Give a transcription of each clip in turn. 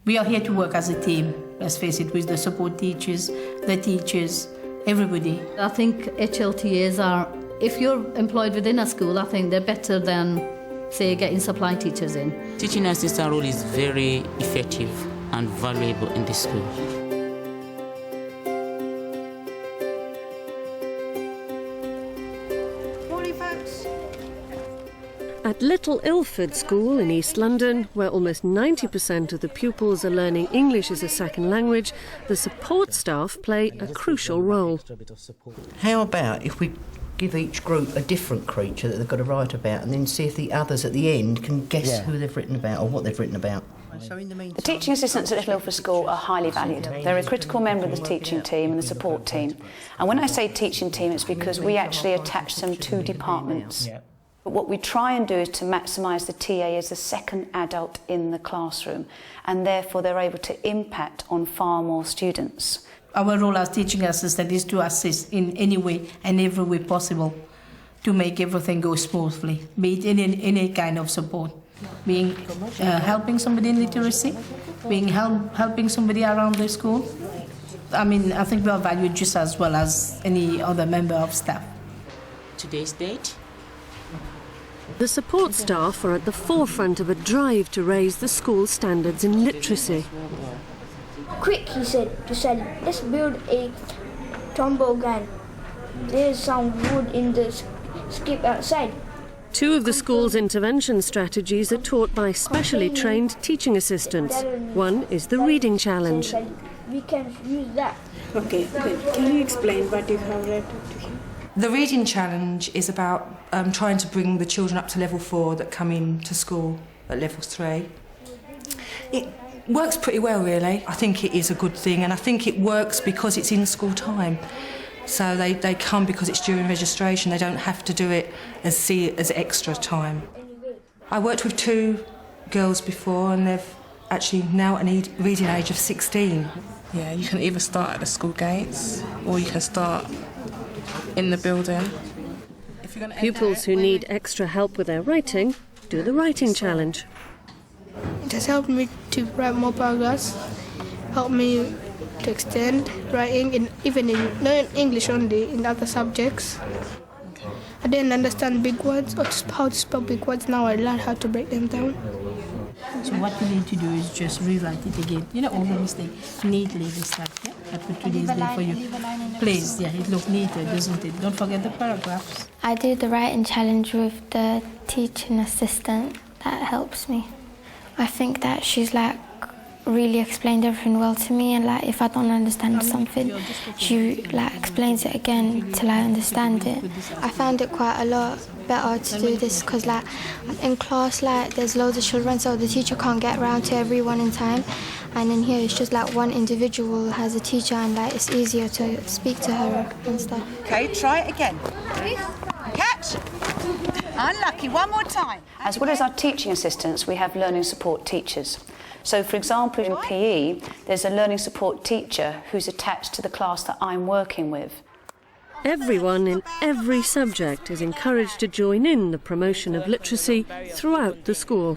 We are here to work as a team, let's face it, with the support teachers, the teachers, everybody. I think HLTAs are, if you're employed within a school, I think they're better than, say, getting supply teachers in. Teaching assistant role is very effective and valuable in this school. At Little Ilford School in East London, where almost 90% of the pupils are learning English as a second language, the support staff play a crucial role. How about if we give each group a different creature that they've got to write about and then see if the others at the end can guess who they've written about or what they've written about? The teaching assistants at Little Ilford School are highly valued. They're a critical member of the teaching team and the support team. And when I say teaching team, it's because we actually attach them to departments. But what we try and do is to maximise the TA as the second adult in the classroom, and therefore they're able to impact on far more students. Our role as teaching assistant is to assist in any way and every way possible to make everything go smoothly, be it in any kind of support, being helping somebody in literacy, being helping somebody around the school. I mean, I think we are valued just as well as any other member of staff. Today's date? The support staff are at the forefront of a drive to raise the school standards in literacy. Quick, he said, let's build a toboggan. There's some wood in the skip outside. Two of the school's intervention strategies are taught by specially trained teaching assistants. One is the reading challenge. We can use that. Okay, good. Can you explain what you have read to him? The reading challenge is about trying to bring the children up to level 4 that come into school at level 3. It works pretty well, really. I think it is a good thing, and I think it works because it's in school time. So they come because it's during registration. They don't have to do it as extra time. I worked with 2 girls before, and they've actually now at a reading age of 16. Yeah, you can either start at the school gates or you can start in the building. Pupils who need extra help with their writing do the writing challenge. It has helped me to write more paragraphs, helped me to extend writing, even in not English only, in other subjects. I didn't understand big words or how to spell big words. Now I learned how to break them down. So what you need to do is just rewrite it again. You know, all the mistakes neatly this time. Yeah? I put today's day for you. Please, yeah, it looks neater, doesn't it? Don't forget the paragraphs. I do the writing challenge with the teaching assistant. That helps me. I think that she's really explained everything well to me, and if I don't understand something, she explains it again till I understand it. I found it quite a lot better to do this because in class there's loads of children, so the teacher can't get around to everyone in time, and in here it's just one individual has a teacher, and it's easier to speak to her and stuff. Okay, try it again. Catch. Unlucky, one more time. As well as our teaching assistants, we have learning support teachers. So, for example, in PE, there's a learning support teacher who's attached to the class that I'm working with. Everyone in every subject is encouraged to join in the promotion of literacy throughout the school.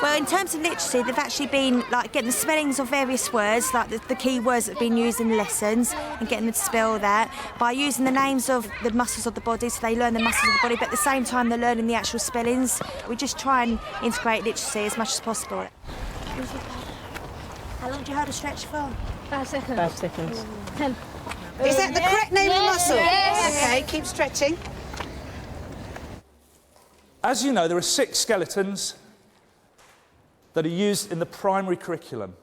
Well, in terms of literacy, they've actually been getting the spellings of various words, the key words that have been used in the lessons, and getting them to spell that by using the names of the muscles of the body, so they learn the muscles of the body, but at the same time they're learning the actual spellings. We just try and integrate literacy as much as possible. How long do you hold a stretch for? 5 seconds. 5 seconds. 10. Is that the correct name of muscle? Yes. Okay, keep stretching. As you know, there are 6 skeletons that are used in the primary curriculum.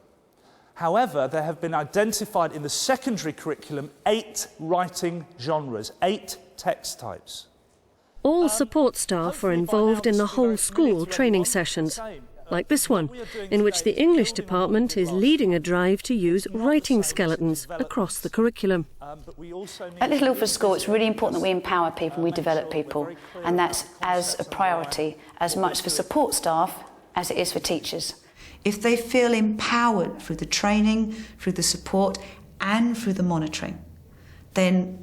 However, there have been identified in the secondary curriculum 8 writing genres, 8 text types. All support staff are involved in the whole school training sessions, like this one, in which the English department is leading a drive to use writing skeletons across the curriculum. At Little Ilford School, it's really important that we empower people and we develop people, and that's as a priority, as much for support staff as it is for teachers. If they feel empowered through the training, through the support and through the monitoring, then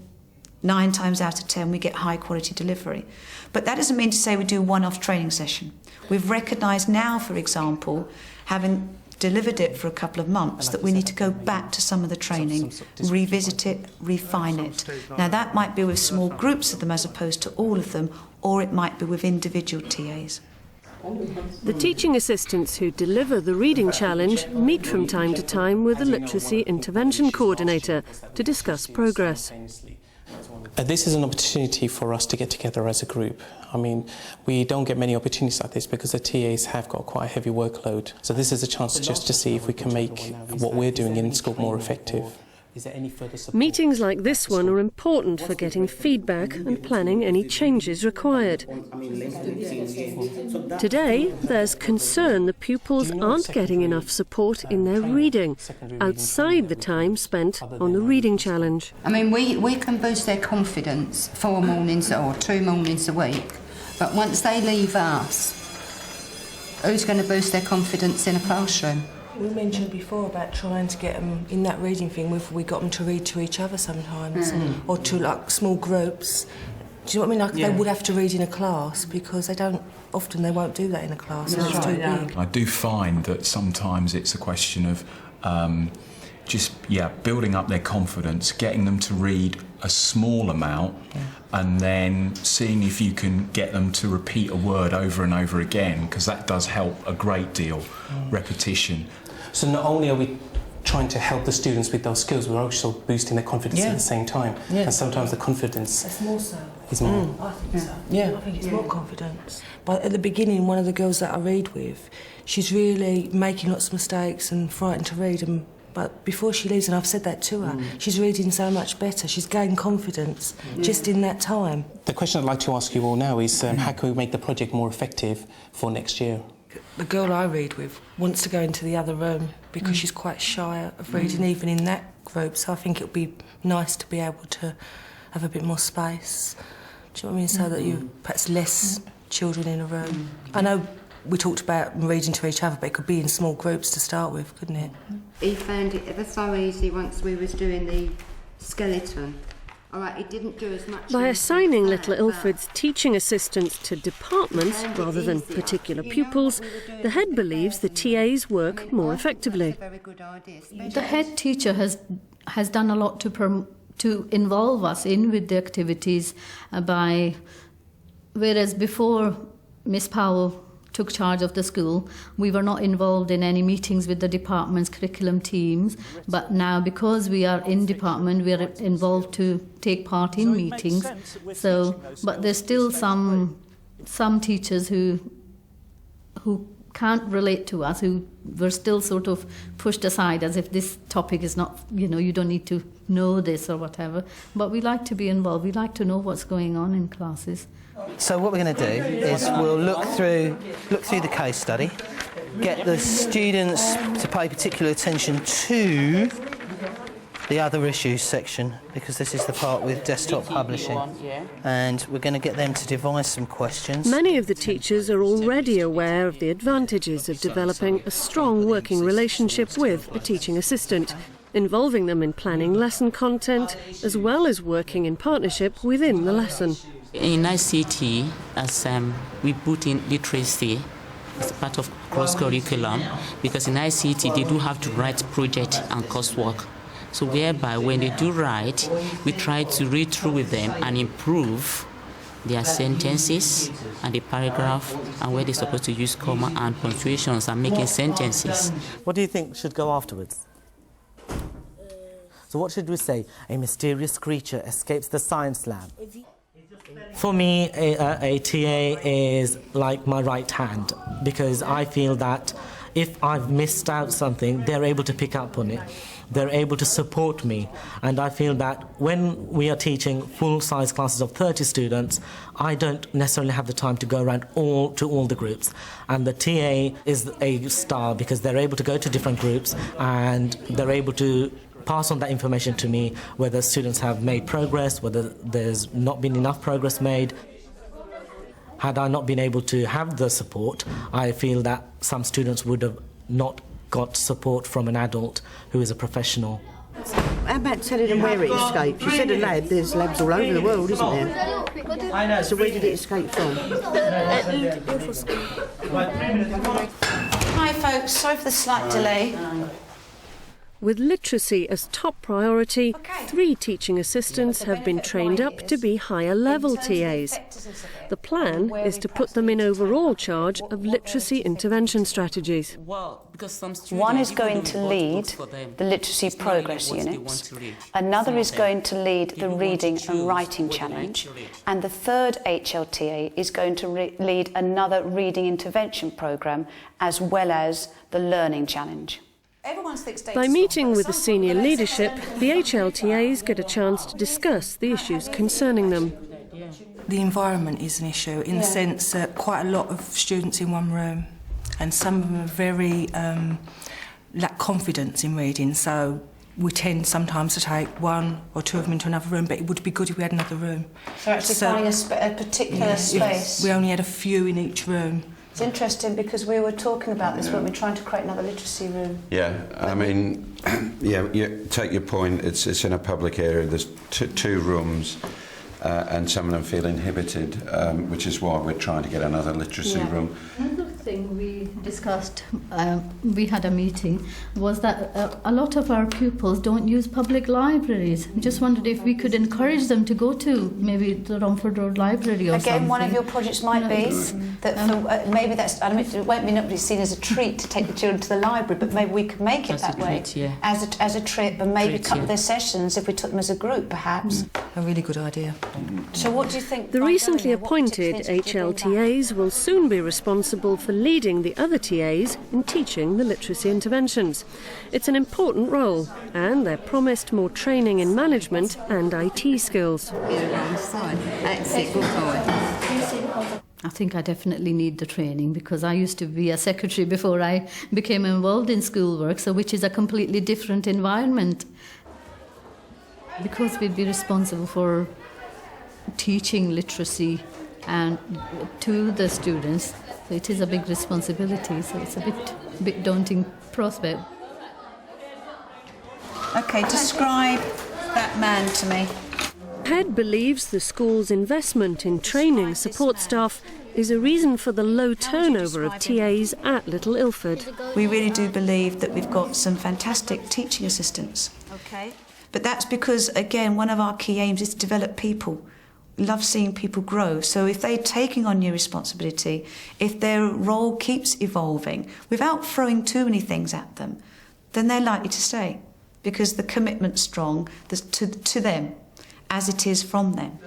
9 times out of 10 we get high quality delivery. But that doesn't mean to say we do a one-off training session. We've recognised now, for example, having delivered it for a couple of months, that we need to go back to some of the training, revisit it, refine it. Now that might be with small groups of them as opposed to all of them, or it might be with individual TAs. The teaching assistants who deliver the reading challenge meet from time to time with the literacy intervention coordinator to discuss progress. This is an opportunity for us to get together as a group. I mean, we don't get many opportunities like this because the TAs have got quite a heavy workload. So this is a chance just to see if we can make what we're doing in school more effective. Is there any further support? Meetings like this one are important for getting feedback and planning any changes required. Today, there's concern the pupils aren't getting enough support in their reading, outside the time spent on the reading challenge. I mean, we can boost their confidence 4 mornings or 2 mornings a week, but once they leave us, who's going to boost their confidence in a classroom? We mentioned before about trying to get them in that reading thing, whether we got them to read to each other sometimes, or to like small groups. Do you know what I mean? Like they would have to read in a class because they won't do that in a class. It's too big. I do find that sometimes it's a question of building up their confidence, getting them to read a small amount, and then seeing if you can get them to repeat a word over and over again, because that does help a great deal. Repetition. So not only are we trying to help the students with those skills, we're also boosting their confidence at the same time. Yeah. And sometimes the confidence it's more so. Is more. I think so. Yeah. I think it's more confidence. But at the beginning, one of the girls that I read with, she's really making lots of mistakes and frightened to read. But before she leaves, and I've said that to her, she's reading so much better. She's gained confidence just in that time. The question I'd like to ask you all now is how can we make the project more effective for next year? The girl I read with wants to go into the other room because she's quite shy of reading even in that group, so I think it would be nice to be able to have a bit more space. Do you know what I mean? So that you perhaps less children in a room. I know we talked about reading to each other, but it could be in small groups to start with, couldn't it? He found it ever so easy once we was doing the skeleton. All right, he didn't do as much. By assigning Little Ilford's teaching assistants to departments rather than particular pupils, the head believes the TAs work more effectively. The head teacher has done a lot to involve us in with the activities whereas before Miss Powell took charge of the school, we were not involved in any meetings with the department's curriculum teams, but now because we are in department, we are involved to take part in meetings. But there's still some teachers who can't relate to us, who were still sort of pushed aside as if this topic is not, you don't need to know this or whatever. But we like to be involved. We like to know what's going on in classes. So what we're going to do is we'll look through the case study, get the students to pay particular attention to the other issues section, because this is the part with desktop publishing, and we're going to get them to devise some questions. Many of the teachers are already aware of the advantages of developing a strong working relationship with a teaching assistant, involving them in planning lesson content as well as working in partnership within the lesson. In ICT, as we put in literacy as part of cross-curriculum, because in ICT they do have to write project and coursework. So whereby when they do write, we try to read through with them and improve their sentences and the paragraph and where they're supposed to use comma and punctuations and making sentences. What do you think should go afterwards? So what should we say? A mysterious creature escapes the science lab. For me, a TA is like my right hand, because I feel that if I've missed out something, they're able to pick up on it. They're able to support me. And I feel that when we are teaching full-size classes of 30 students, I don't necessarily have the time to go around to all the groups. And the TA is a star because they're able to go to different groups and they're able to pass on that information to me, whether students have made progress, whether there's not been enough progress made. Had I not been able to have the support, I feel that some students would have not got support from an adult who is a professional. How about telling them where it escaped? You said a lab, there's labs all over the world, isn't there? I know. So where did it escape from? Hi folks, sorry for the slight delay. With literacy as top priority, 3 teaching assistants have been trained up to be higher level TAs. The plan is to put them in overall charge of literacy intervention strategies. One is going to lead the literacy progress units, another is going to lead the reading and writing challenge, and the third HLTA is going to lead another reading intervention programme as well as the learning challenge. By meeting with the senior leadership, the HLTAs get a chance to discuss the issues concerning them. The environment is an issue in the sense that quite a lot of students in one room, and some of them are very lack confidence in reading, so we tend sometimes to take 1 or 2 of them into another room, but it would be good if we had another room. So actually finding a particular space. We only had a few in each room. It's interesting because we were talking about this when we were trying to create another literacy room. Yeah, I mean, yeah, you take your point. It's in a public area. There's 2 rooms, and some of them feel inhibited, which is why we're trying to get another literacy room. Another thing we discussed, we had a meeting, was that a lot of our pupils don't use public libraries. We just wondered if we could encourage them to go to maybe the Romford Road Library or something. Again, one of your projects might be that maybe that's, I mean, it won't be seen as a treat to take the children to the library, but maybe we could make it that way as a trip, and maybe a couple of their sessions if we took them as a group, perhaps. A really good idea. So what do you think? The recently appointed HLTAs will soon be responsible for leading the other TAs in teaching the literacy interventions. It's an important role, and they're promised more training in management and IT skills. I think I definitely need the training because I used to be a secretary before I became involved in schoolwork, so which is a completely different environment. Because we'd be responsible for teaching literacy and to the students, so it is a big responsibility, so it's a bit daunting prospect. Okay, describe that man to me. Head believes the school's investment in training support staff is a reason for the low turnover of TAs at Little Ilford. We really do believe that we've got some fantastic teaching assistants. Okay. But that's because, again, one of our key aims is to develop people. We love seeing people grow. So if they're taking on new responsibility, if their role keeps evolving without throwing too many things at them, then they're likely to stay because the commitment's strong to them as it is from them.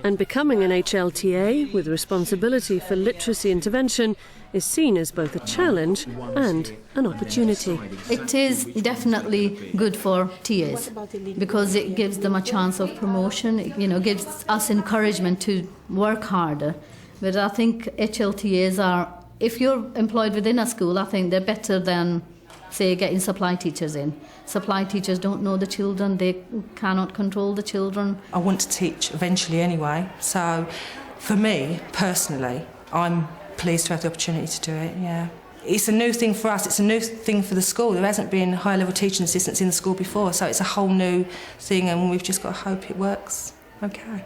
And becoming an HLTA with responsibility for literacy intervention is seen as both a challenge and an opportunity. It is definitely good for TAs because it gives them a chance of promotion, gives us encouragement to work harder. But I think HLTAs are, if you're employed within a school, I think they're better than, say, getting supply teachers in. Supply teachers don't know the children, they cannot control the children. I want to teach eventually anyway, so for me, personally, I'm pleased to have the opportunity to do it, yeah. It's a new thing for us, it's a new thing for the school. There hasn't been high-level teaching assistants in the school before, so it's a whole new thing, and we've just got to hope it works okay.